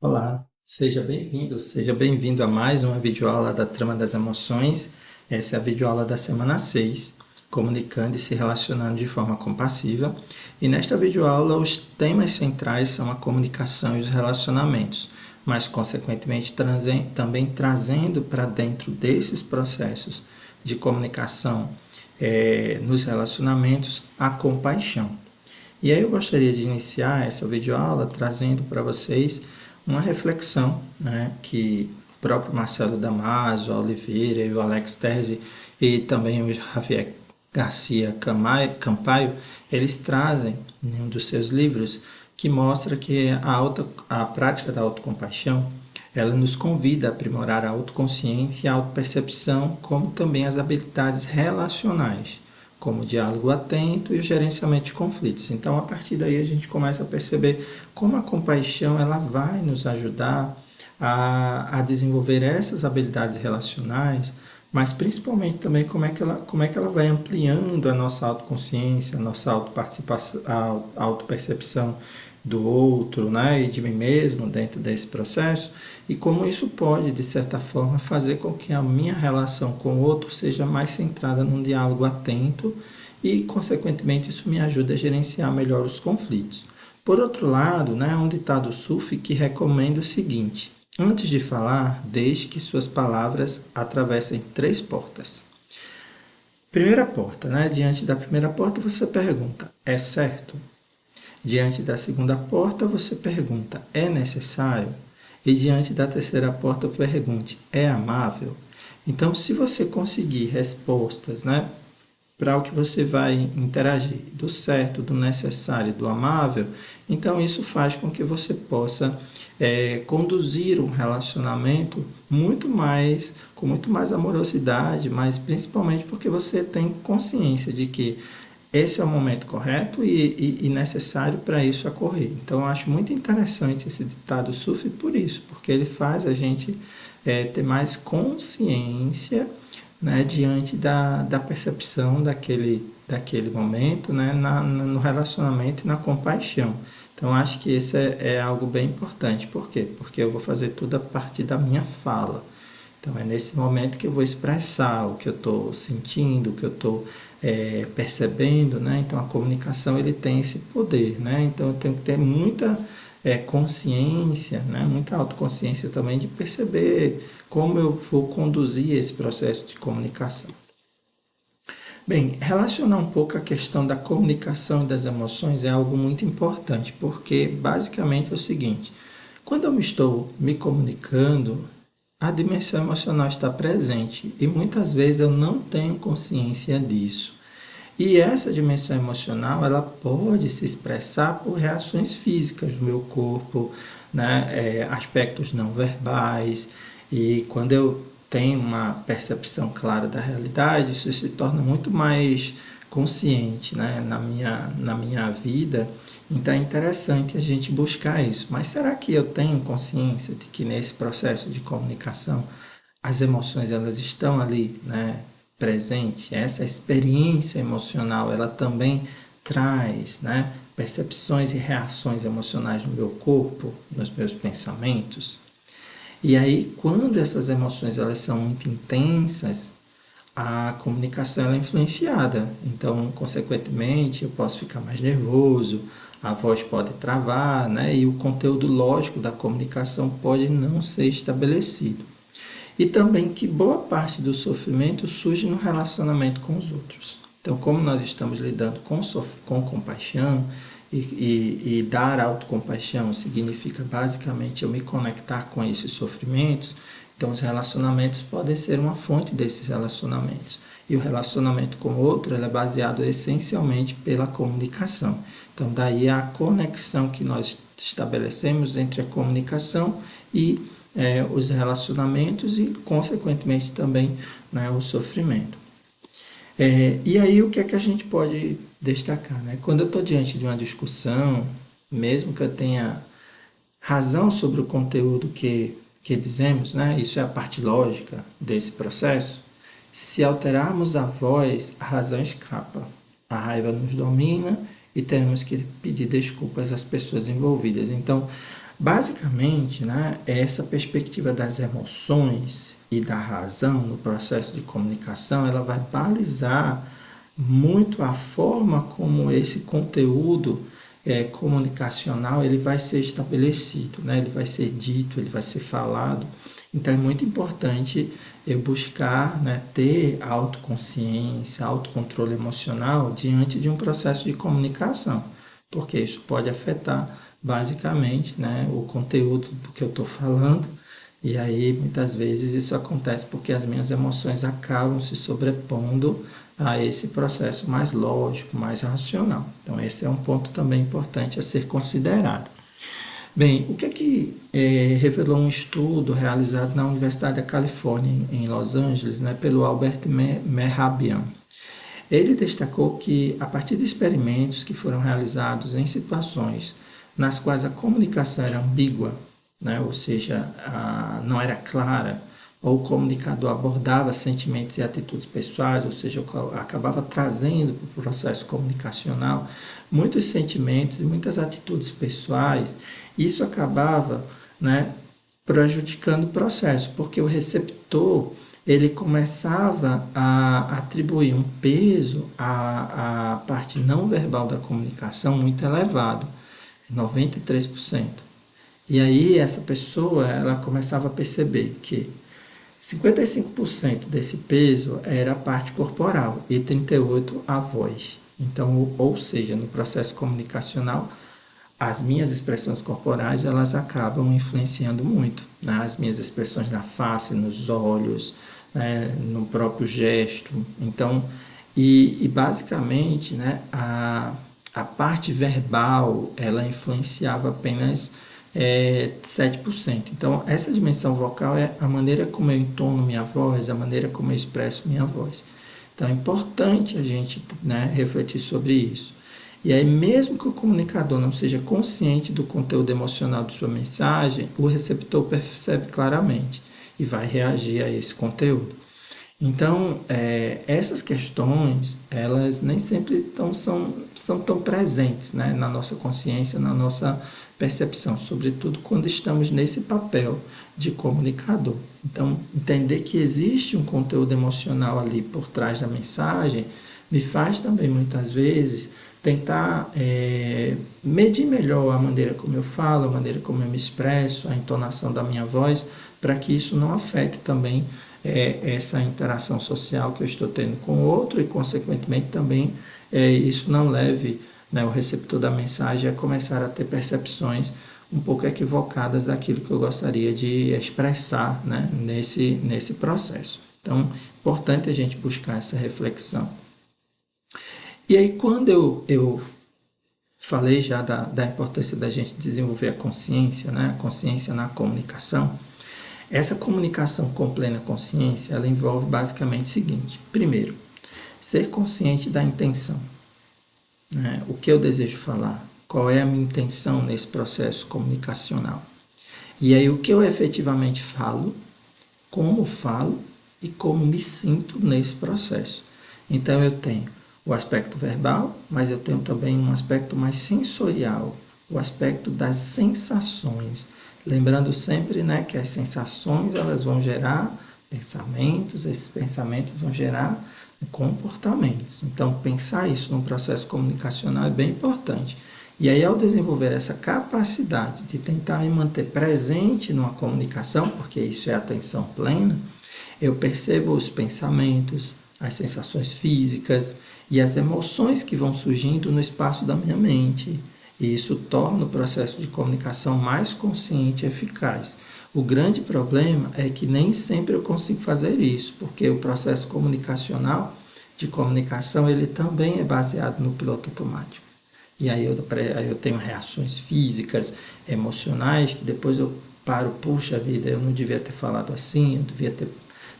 Olá, seja bem-vindo a mais uma videoaula da Trama das Emoções. Essa é a videoaula da semana 6, comunicando e se relacionando de forma compassiva. E nesta videoaula, os temas centrais são a comunicação e os relacionamentos, mas, consequentemente, também trazendo para dentro desses processos de comunicação nos relacionamentos a compaixão. E aí eu gostaria de iniciar essa videoaula trazendo para vocês uma reflexão, né, que o próprio Marcelo Damasio, a Oliveira e o Alex Terzi e também o Javier Garcia Campaio, eles trazem em um dos seus livros que mostra que a prática da autocompaixão ela nos convida a aprimorar a autoconsciência e a autopercepção, como também as habilidades relacionais, como o diálogo atento e o gerenciamento de conflitos. Então, a partir daí, a gente começa a perceber como a compaixão ela vai nos ajudar a desenvolver essas habilidades relacionais, mas principalmente também como é que ela vai ampliando a nossa autoconsciência, a nossa autoparticipação, a autopercepção do outro, né, e de mim mesmo dentro desse processo, e como isso pode, de certa forma, fazer com que a minha relação com o outro seja mais centrada num diálogo atento e, consequentemente, isso me ajuda a gerenciar melhor os conflitos. Por outro lado, né, um ditado sufi que recomenda o seguinte: antes de falar, deixe que suas palavras atravessem três portas. Primeira porta, né? Diante da primeira porta você pergunta: é certo? Diante da segunda porta, você pergunta: é necessário? E diante da terceira porta, pergunte: é amável? Então, se você conseguir respostas, né, para o que você vai interagir, do certo, do necessário, do amável, então isso faz com que você possa conduzir um relacionamento com muito mais amorosidade, mas principalmente porque você tem consciência de que esse é o momento correto e necessário para isso ocorrer. Então, eu acho muito interessante esse ditado sufi por isso, porque ele faz a gente ter mais consciência, né, diante da percepção daquele momento, né, no relacionamento e na compaixão. Então, acho que isso é algo bem importante. Por quê? Porque eu vou fazer tudo a partir da minha fala. Então é nesse momento que eu vou expressar o que eu estou sentindo, o que eu estou percebendo, né? Então a comunicação ele tem esse poder, né? Então eu tenho que ter muita consciência, né? Muita autoconsciência também de perceber como eu vou conduzir esse processo de comunicação. Bem, relacionar um pouco a questão da comunicação e das emoções é algo muito importante, porque basicamente é o seguinte: quando eu estou me comunicando, a dimensão emocional está presente e muitas vezes eu não tenho consciência disso. E essa dimensão emocional, ela pode se expressar por reações físicas do meu corpo, né? Aspectos não verbais. E quando eu tenho uma percepção clara da realidade, isso se torna muito mais consciente, né? Na minha vida. Então é interessante a gente buscar isso. Mas será que eu tenho consciência de que nesse processo de comunicação as emoções elas estão ali, né, presente? Essa experiência emocional, ela também traz, né, percepções e reações emocionais no meu corpo, nos meus pensamentos. E aí, quando essas emoções elas são muito intensas, a comunicação ela é influenciada. Então, consequentemente, eu posso ficar mais nervoso, a voz pode travar, né? E o conteúdo lógico da comunicação pode não ser estabelecido. E também que boa parte do sofrimento surge no relacionamento com os outros. Então, como nós estamos lidando com compaixão, e dar autocompaixão significa basicamente eu me conectar com esses sofrimentos, então os relacionamentos podem ser uma fonte desses relacionamentos. E o relacionamento com o outro é baseado essencialmente pela comunicação. Então, daí a conexão que nós estabelecemos entre a comunicação e os relacionamentos e, consequentemente, também, né, o sofrimento. E aí, o que é que a gente pode destacar? Né? Quando eu estou diante de uma discussão, mesmo que eu tenha razão sobre o conteúdo que dizemos, né? Isso é a parte lógica desse processo. Se alterarmos a voz, a razão escapa. A raiva nos domina e temos que pedir desculpas às pessoas envolvidas. Então, Basicamente, né, essa perspectiva das emoções e da razão no processo de comunicação, ela vai balizar muito a forma como esse conteúdo comunicacional ele vai ser estabelecido, né? Ele vai ser dito, ele vai ser falado. Então é muito importante eu buscar, né, ter autoconsciência, autocontrole emocional diante de um processo de comunicação, porque isso pode afetar basicamente, né, o conteúdo do que eu estou falando. E aí, muitas vezes, isso acontece porque as minhas emoções acabam se sobrepondo a esse processo mais lógico, mais racional. Então, esse é um ponto também importante a ser considerado. Bem, o que é que revelou um estudo realizado na Universidade da Califórnia, em Los Angeles, né, pelo Albert Mehrabian? Ele destacou que, a partir de experimentos que foram realizados em situações nas quais a comunicação era ambígua, né, ou seja, não era clara, ou o comunicador abordava sentimentos e atitudes pessoais, ou seja, acabava trazendo para o processo comunicacional muitos sentimentos e muitas atitudes pessoais, isso acabava, né, prejudicando o processo, porque o receptor ele começava a atribuir um peso à parte não verbal da comunicação muito elevado, 93%. E aí essa pessoa ela começava a perceber que 55% desse peso era a parte corporal e 38% a voz. Então, ou seja, no processo comunicacional, as minhas expressões corporais elas acabam influenciando muito, né? As minhas expressões na face, nos olhos, né? No próprio gesto. Então, basicamente, né? A parte verbal ela influenciava apenas 7%. Então, essa dimensão vocal é a maneira como eu entono minha voz, a maneira como eu expresso minha voz. Então, é importante a gente, né, refletir sobre isso. E aí, mesmo que o comunicador não seja consciente do conteúdo emocional de sua mensagem, o receptor percebe claramente e vai reagir a esse conteúdo. Então, essas questões, elas nem sempre são tão presentes, né, na nossa consciência, na nossa percepção, sobretudo quando estamos nesse papel de comunicador. Então, entender que existe um conteúdo emocional ali por trás da mensagem me faz também, muitas vezes, tentar medir melhor a maneira como eu falo, a maneira como eu me expresso, a entonação da minha voz, para que isso não afete também essa interação social que eu estou tendo com o outro e, consequentemente, também isso não leve, né, o receptor da mensagem a começar a ter percepções um pouco equivocadas daquilo que eu gostaria de expressar, né, nesse processo. Então, importante a gente buscar essa reflexão. E aí, quando eu falei já da importância da gente desenvolver a consciência, né, a consciência na comunicação, essa comunicação com plena consciência, ela envolve basicamente o seguinte: primeiro, ser consciente da intenção, né? O que eu desejo falar, qual é a minha intenção nesse processo comunicacional. E aí o que eu efetivamente falo e como me sinto nesse processo. Então eu tenho o aspecto verbal, mas eu tenho também um aspecto mais sensorial, o aspecto das sensações. Lembrando sempre, né, que as sensações elas vão gerar pensamentos, esses pensamentos vão gerar comportamentos. Então, pensar isso num processo comunicacional é bem importante. E aí, ao desenvolver essa capacidade de tentar me manter presente numa comunicação, porque isso é atenção plena, eu percebo os pensamentos, as sensações físicas e as emoções que vão surgindo no espaço da minha mente. E isso torna o processo de comunicação mais consciente e eficaz. O grande problema é que nem sempre eu consigo fazer isso, porque o processo comunicacional, de comunicação, ele também é baseado no piloto automático. E aí eu tenho reações físicas, emocionais, que depois eu paro, puxa vida, eu não devia ter falado assim, eu devia ter,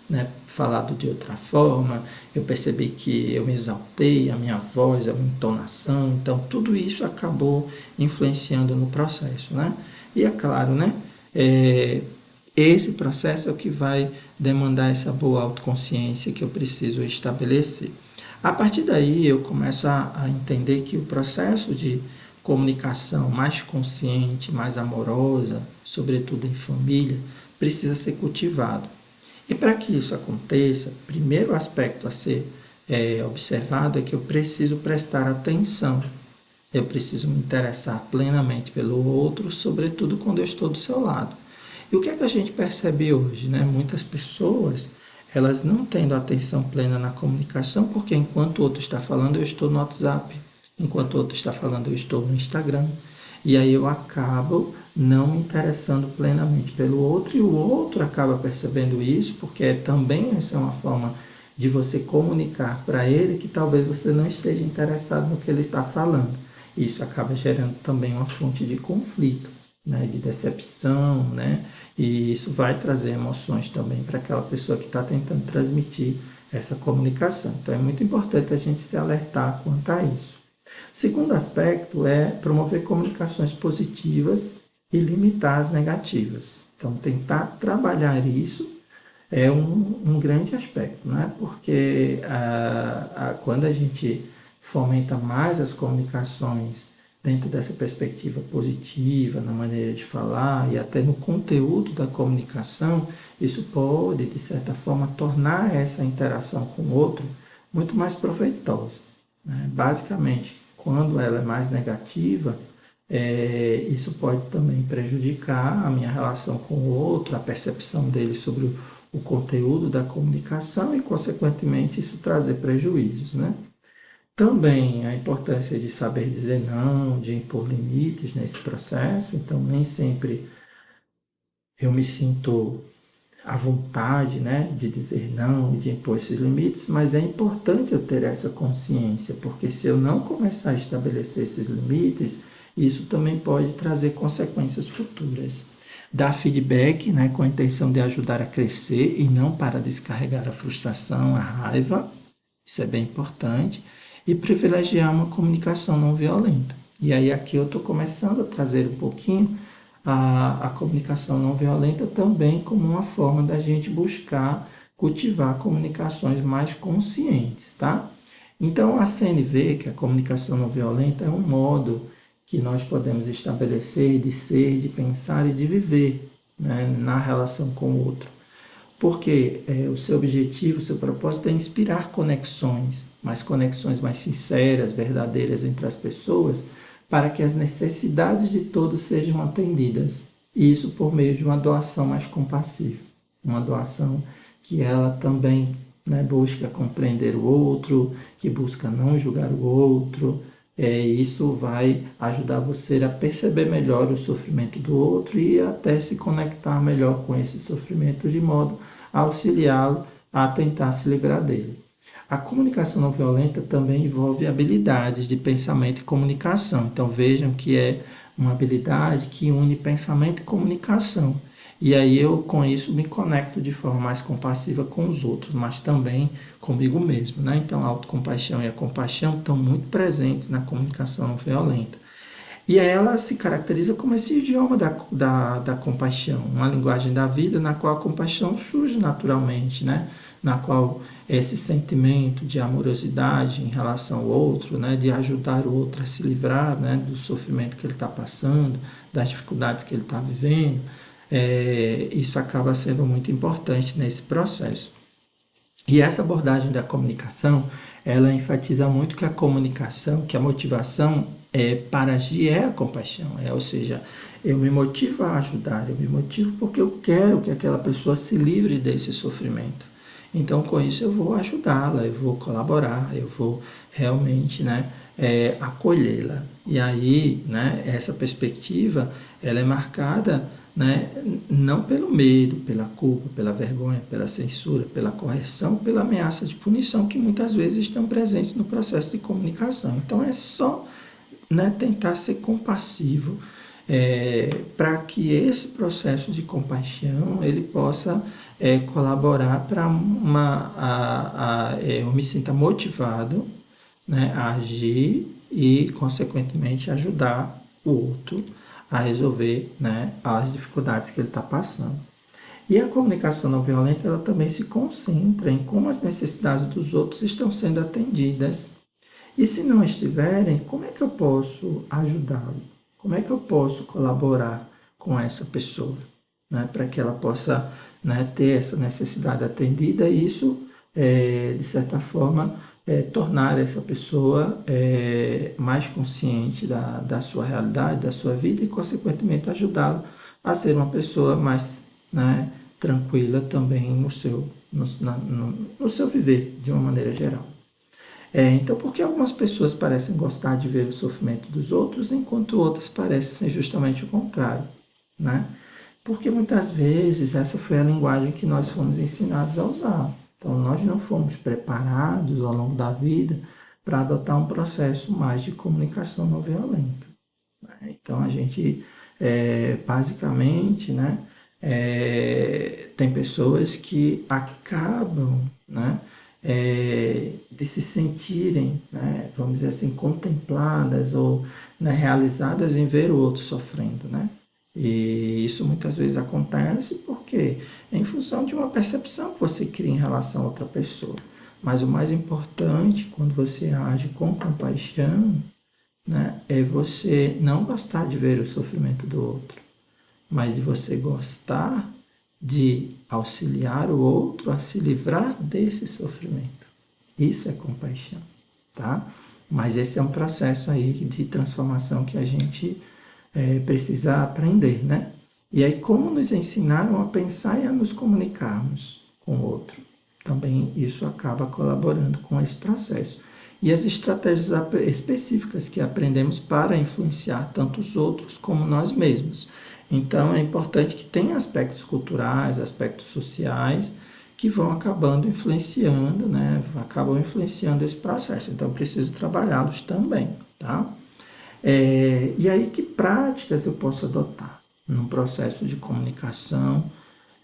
né, falado de outra forma, eu percebi que eu me exaltei, a minha voz, a minha entonação, então tudo isso acabou influenciando no processo, né? E é claro, né, esse processo é o que vai demandar essa boa autoconsciência que eu preciso estabelecer. A partir daí eu começo a entender que o processo de comunicação mais consciente, mais amorosa, sobretudo em família, precisa ser cultivado. E para que isso aconteça, o primeiro aspecto a ser observado é que eu preciso prestar atenção. Eu preciso me interessar plenamente pelo outro, sobretudo quando eu estou do seu lado. E o que é que a gente percebe hoje, né? Muitas pessoas, elas não tendo atenção plena na comunicação, porque enquanto o outro está falando, eu estou no WhatsApp. Enquanto o outro está falando, eu estou no Instagram. E aí eu acabo não me interessando plenamente pelo outro e o outro acaba percebendo isso, porque também essa é uma forma de você comunicar para ele que talvez você não esteja interessado no que ele está falando. Isso acaba gerando também uma fonte de conflito, né, de decepção, né, e isso vai trazer emoções também para aquela pessoa que está tentando transmitir essa comunicação. Então é muito importante a gente se alertar quanto a isso. Segundo aspecto é promover comunicações positivas e limitar as negativas. Então, tentar trabalhar isso é um grande aspecto, né? Porque quando a gente fomenta mais as comunicações dentro dessa perspectiva positiva, na maneira de falar e até no conteúdo da comunicação, isso pode, de certa forma, tornar essa interação com o outro muito mais proveitosa, né? Basicamente, quando ela é mais negativa, isso pode também prejudicar a minha relação com o outro, a percepção dele sobre o conteúdo da comunicação e, consequentemente, isso trazer prejuízos, né? Também a importância de saber dizer não, de impor limites nesse processo. Então, nem sempre eu me sinto à vontade, né, de dizer não e de impor esses limites, mas é importante eu ter essa consciência, porque se eu não começar a estabelecer esses limites, isso também pode trazer consequências futuras. Dar feedback, né, com a intenção de ajudar a crescer e não para descarregar a frustração, a raiva, isso é bem importante, e privilegiar uma comunicação não violenta. E aí aqui eu estou começando a trazer um pouquinho a comunicação não violenta também como uma forma da gente buscar cultivar comunicações mais conscientes, tá? Então a CNV, que é a comunicação não violenta, é um modo que nós podemos estabelecer de ser, de pensar e de viver, né, na relação com o outro. Porque o seu objetivo, o seu propósito é inspirar conexões, mas conexões mais sinceras, verdadeiras entre as pessoas, para que as necessidades de todos sejam atendidas. E isso por meio de uma doação mais compassiva. Uma doação que ela também, né, busca compreender o outro, que busca não julgar o outro. Isso vai ajudar você a perceber melhor o sofrimento do outro e até se conectar melhor com esse sofrimento de modo a auxiliá-lo a tentar se livrar dele. A comunicação não violenta também envolve habilidades de pensamento e comunicação. Então vejam que é uma habilidade que une pensamento e comunicação. E aí eu com isso me conecto de forma mais compassiva com os outros, mas também comigo mesmo, né? Então a autocompaixão e a compaixão estão muito presentes na comunicação não violenta. E aí ela se caracteriza como esse idioma da compaixão, uma linguagem da vida na qual a compaixão surge naturalmente, né? Na qual esse sentimento de amorosidade em relação ao outro, né? De ajudar o outro a se livrar, né? Do sofrimento que ele está passando, das dificuldades que ele está vivendo, isso acaba sendo muito importante nesse processo. E essa abordagem da comunicação, ela enfatiza muito que a comunicação, que a motivação para agir é a compaixão, ou seja, eu me motivo a ajudar, eu me motivo porque eu quero que aquela pessoa se livre desse sofrimento. Então, com isso, eu vou ajudá-la, eu vou colaborar, eu vou realmente, né, acolhê-la. E aí, né, essa perspectiva, ela é marcada, né, não pelo medo, pela culpa, pela vergonha, pela censura, pela correção, pela ameaça de punição que muitas vezes estão presentes no processo de comunicação. Então é só, né, tentar ser compassivo para que esse processo de compaixão ele possa colaborar para eu me sinta motivado, né, a agir e, consequentemente, ajudar o outro a resolver, né, as dificuldades que ele está passando. E a comunicação não violenta ela também se concentra em como as necessidades dos outros estão sendo atendidas. E se não estiverem, como é que eu posso ajudá-lo? Como é que eu posso colaborar com essa pessoa, né, para que ela possa, né, ter essa necessidade atendida e isso, de certa forma, tornar essa pessoa mais consciente da sua realidade, da sua vida e, consequentemente, ajudá-la a ser uma pessoa mais, né, tranquila também no seu viver, de uma maneira geral. Então, por que algumas pessoas parecem gostar de ver o sofrimento dos outros, enquanto outras parecem ser justamente o contrário, né? Porque muitas vezes essa foi a linguagem que nós fomos ensinados a usar. Então, nós não fomos preparados ao longo da vida para adotar um processo mais de comunicação não violenta. Então, a gente, basicamente, né, tem pessoas que acabam, né, de se sentirem, né, vamos dizer assim, contempladas ou, né, realizadas em ver o outro sofrendo, né? E isso muitas vezes acontece porque em função de uma percepção que você cria em relação a outra pessoa. Mas o mais importante, quando você age com compaixão, né, é você não gostar de ver o sofrimento do outro, mas de você gostar de auxiliar o outro a se livrar desse sofrimento. Isso é compaixão, tá? Mas esse é um processo aí de transformação que a gente precisa aprender, né? E aí, como nos ensinaram a pensar e a nos comunicarmos com o outro? Também isso acaba colaborando com esse processo. E as estratégias específicas que aprendemos para influenciar tanto os outros como nós mesmos. Então, é importante que tenha aspectos culturais, aspectos sociais, que vão acabando influenciando, né? Acabam influenciando esse processo. Então, preciso trabalhá-los também, tá? E aí, que práticas eu posso adotar num processo de comunicação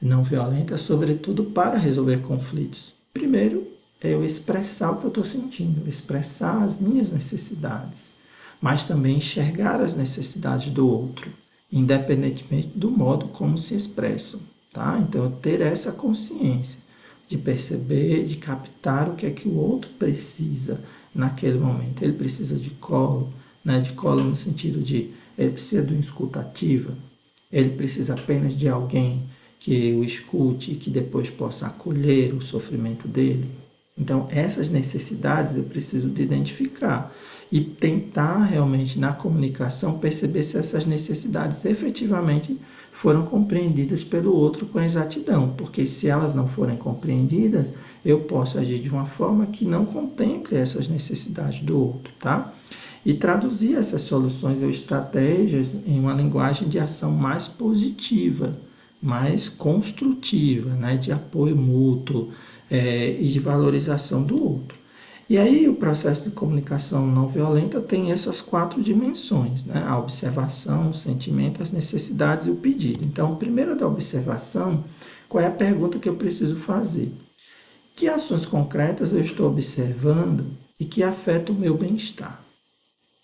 não violenta, sobretudo para resolver conflitos? Primeiro, é eu expressar o que eu estou sentindo, expressar as minhas necessidades, mas também enxergar as necessidades do outro, independentemente do modo como se expressam, tá? Então, eu ter essa consciência de perceber, de captar o que é que o outro precisa naquele momento. Ele precisa de colo, né? De colo no sentido de ele precisa de uma escuta ativa, ele precisa apenas de alguém que o escute e que depois possa acolher o sofrimento dele. Então, essas necessidades eu preciso de identificar e tentar realmente na comunicação perceber se essas necessidades efetivamente foram compreendidas pelo outro com exatidão, porque se elas não forem compreendidas, eu posso agir de uma forma que não contemple essas necessidades do outro, tá? E traduzir essas soluções ou estratégias em uma linguagem de ação mais positiva, mais construtiva, né, de apoio mútuo e de valorização do outro. E aí o processo de comunicação não violenta tem essas quatro dimensões, né? A observação, o sentimento, as necessidades e o pedido. Então, primeiro da observação, qual é a pergunta que eu preciso fazer? Que ações concretas eu estou observando e que afetam o meu bem-estar?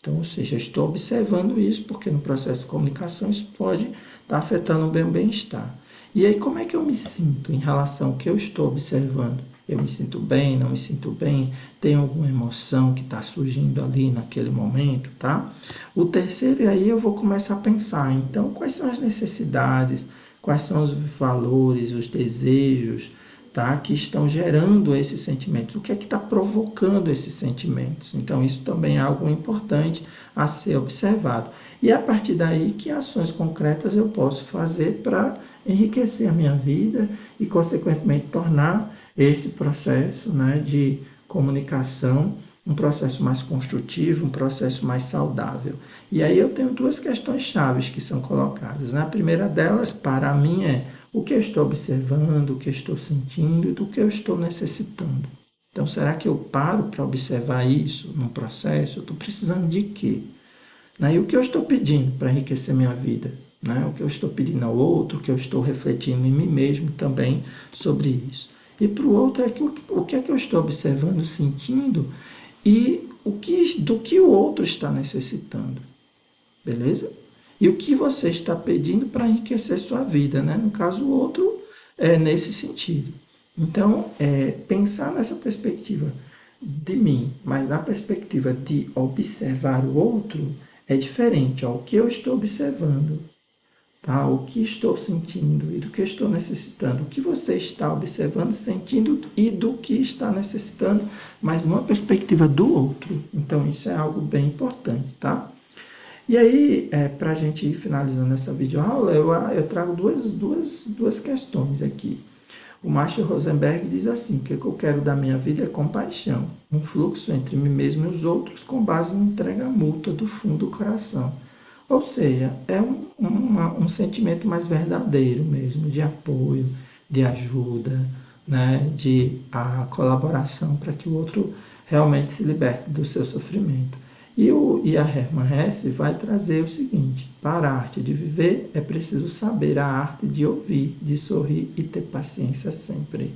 Então, ou seja, eu estou observando isso porque no processo de comunicação isso pode estar afetando o meu bem-estar. E aí, como é que eu me sinto em relação ao que eu estou observando? Eu me sinto bem, não me sinto bem? Tem alguma emoção que está surgindo ali naquele momento, tá? O terceiro, e aí eu vou começar a pensar, então, quais são as necessidades, quais são os valores, os desejos, tá? Que estão gerando esses sentimentos. O que é que está provocando esses sentimentos? Então, isso também é algo importante a ser observado. E a partir daí, que ações concretas eu posso fazer para enriquecer a minha vida e, consequentemente, tornar esse processo, né, de comunicação um processo mais construtivo, um processo mais saudável. E aí eu tenho duas questões chaves que são colocadas, né? A primeira delas, para mim, é o que eu estou observando, o que eu estou sentindo e do que eu estou necessitando. Então, será que eu paro para observar isso num processo? Eu estou precisando de quê? Né? E o que eu estou pedindo para enriquecer minha vida? Né? O que eu estou pedindo ao outro, o que eu estou refletindo em mim mesmo também sobre isso. E para o outro é que o que é que eu estou observando, sentindo e do que o outro está necessitando. Beleza? E o que você está pedindo para enriquecer sua vida, né? No caso, o outro é nesse sentido. Então, pensar nessa perspectiva de mim, mas na perspectiva de observar o outro, é diferente. Ó, o que eu estou observando, tá? O que estou sentindo e do que estou necessitando. O que você está observando, sentindo e do que está necessitando, mas numa perspectiva do outro. Então, isso é algo bem importante, tá? E aí, para a gente ir finalizando essa videoaula, eu trago duas questões aqui. O Marshall Rosenberg diz assim: o que eu quero da minha vida é compaixão, um fluxo entre mim mesmo e os outros com base em entrega mútua do fundo do coração. Ou seja, é um sentimento mais verdadeiro mesmo, de apoio, de ajuda, né, de a colaboração para que o outro realmente se liberte do seu sofrimento. E a Hermann Hesse vai trazer o seguinte: para a arte de viver é preciso saber a arte de ouvir, de sorrir e ter paciência sempre.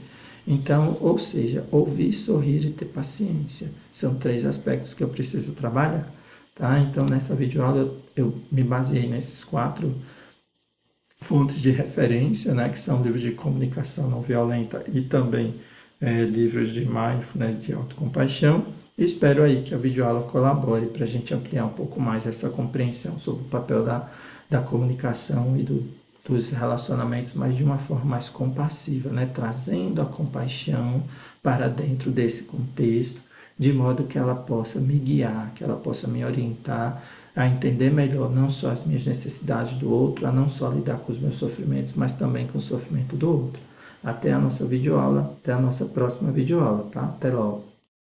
Então, ou seja, ouvir, sorrir e ter paciência são três aspectos que eu preciso trabalhar. Tá? Então, nessa videoaula eu me baseei nesses quatro fontes de referência, né, que são livros de comunicação não violenta e também livros de mindfulness, de autocompaixão. E espero aí que a videoaula colabore para a gente ampliar um pouco mais essa compreensão sobre o papel da comunicação e dos relacionamentos, mas de uma forma mais compassiva, né, trazendo a compaixão para dentro desse contexto, de modo que ela possa me guiar, que ela possa me orientar a entender melhor não só as minhas necessidades do outro, a não só lidar com os meus sofrimentos, mas também com o sofrimento do outro. Até a nossa videoaula, até a nossa próxima videoaula, tá? Até logo.